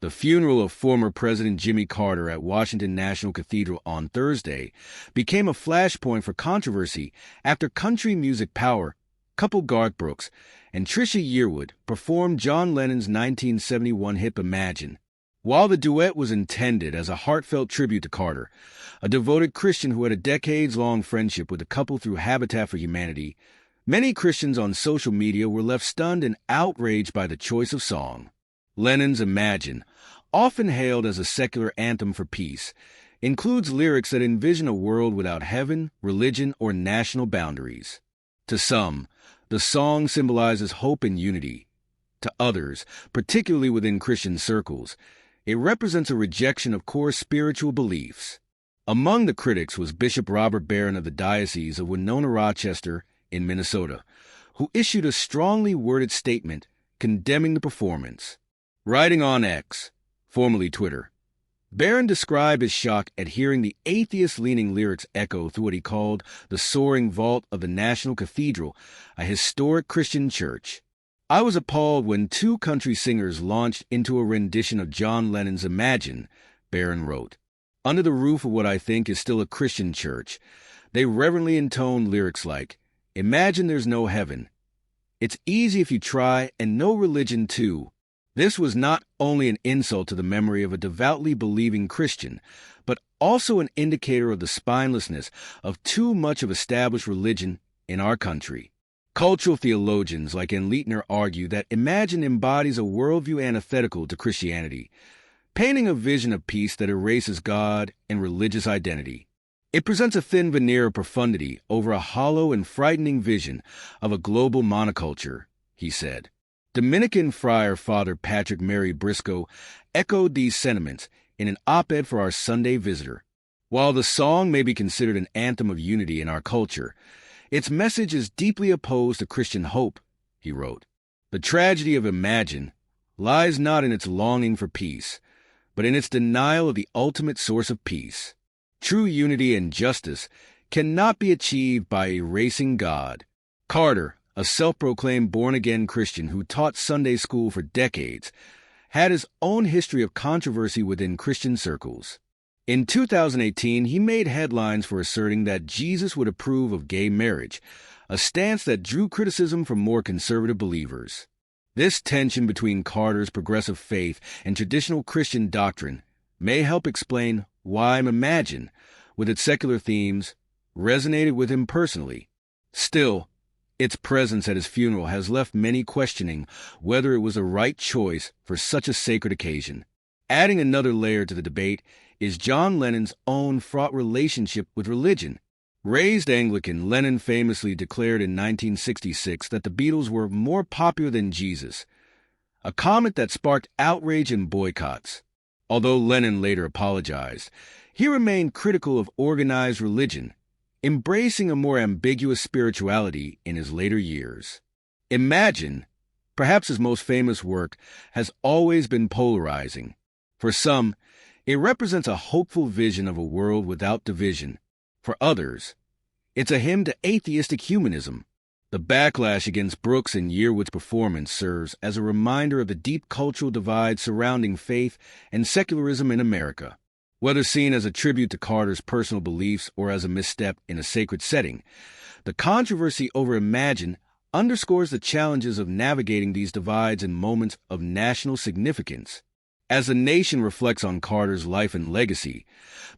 The funeral of former President Jimmy Carter at Washington National Cathedral on Thursday became a flashpoint for controversy after country music power couple Garth and Trisha Yearwood performed John Lennon's 1971 hit Imagine. While the duet was intended as a heartfelt tribute to Carter, a devoted Christian who had a decades-long friendship with the couple through Habitat for Humanity, many Christians on social media were left stunned and outraged by the choice of song. Lennon's Imagine, often hailed as a secular anthem for peace, includes lyrics that envision a world without heaven, religion, or national boundaries. To some, the song symbolizes hope and unity. To others, particularly within Christian circles, it represents a rejection of core spiritual beliefs. Among the critics was Bishop Robert Barron of the Diocese of Winona-Rochester in Minnesota, who issued a strongly worded statement condemning the performance. Writing on X, formerly Twitter, Barron described his shock at hearing the atheist-leaning lyrics echo through what he called the soaring vault of the National Cathedral, a historic Christian church. "I was appalled when two country singers launched into a rendition of John Lennon's Imagine," Barron wrote. "Under the roof of what I think is still a Christian church, they reverently intoned lyrics like, 'Imagine there's no heaven. It's easy if you try, and no religion too.' This was not only an insult to the memory of a devoutly believing Christian, but also an indicator of the spinelessness of too much of established religion in our country." Cultural theologians like Leitner argue that Imagine embodies a worldview antithetical to Christianity, painting a vision of peace that erases God and religious identity. It presents a thin veneer of profundity over a hollow and frightening vision of a global monoculture, he said. Dominican friar Father Patrick Mary Briscoe echoed these sentiments in an op-ed for our Sunday Visitor. While the song may be considered an anthem of unity in our culture, its message is deeply opposed to Christian hope, he wrote. "The tragedy of Imagine lies not in its longing for peace, but in its denial of the ultimate source of peace. True unity and justice cannot be achieved by erasing God." Carter, a self-proclaimed born-again Christian who taught Sunday school for decades, had his own history of controversy within Christian circles. In 2018, he made headlines for asserting that Jesus would approve of gay marriage, a stance that drew criticism from more conservative believers. This tension between Carter's progressive faith and traditional Christian doctrine may help explain why Imagine, with its secular themes, resonated with him personally. Still, its presence at his funeral has left many questioning whether it was the right choice for such a sacred occasion. Adding another layer to the debate is John Lennon's own fraught relationship with religion. Raised Anglican, Lennon famously declared in 1966 that the Beatles were more popular than Jesus, a comment that sparked outrage and boycotts. Although Lennon later apologized, he remained critical of organized religion, embracing a more ambiguous spirituality in his later years. Imagine, perhaps his most famous work, has always been polarizing. For some, it represents a hopeful vision of a world without division. For others, it's a hymn to atheistic humanism. The backlash against Brooks and Yearwood's performance serves as a reminder of the deep cultural divide surrounding faith and secularism in America. Whether seen as a tribute to Carter's personal beliefs or as a misstep in a sacred setting, the controversy over Imagine underscores the challenges of navigating these divides in moments of national significance. As the nation reflects on Carter's life and legacy,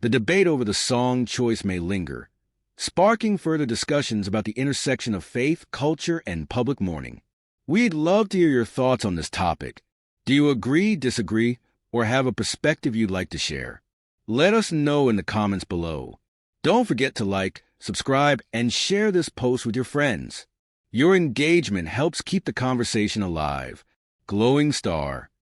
the debate over the song choice may linger, sparking further discussions about the intersection of faith, culture, and public mourning. We'd love to hear your thoughts on this topic. Do you agree, disagree, or have a perspective you'd like to share? Let us know in the comments below. Don't forget to like, subscribe, and share this post with your friends. Your engagement helps keep the conversation alive. Glowing star.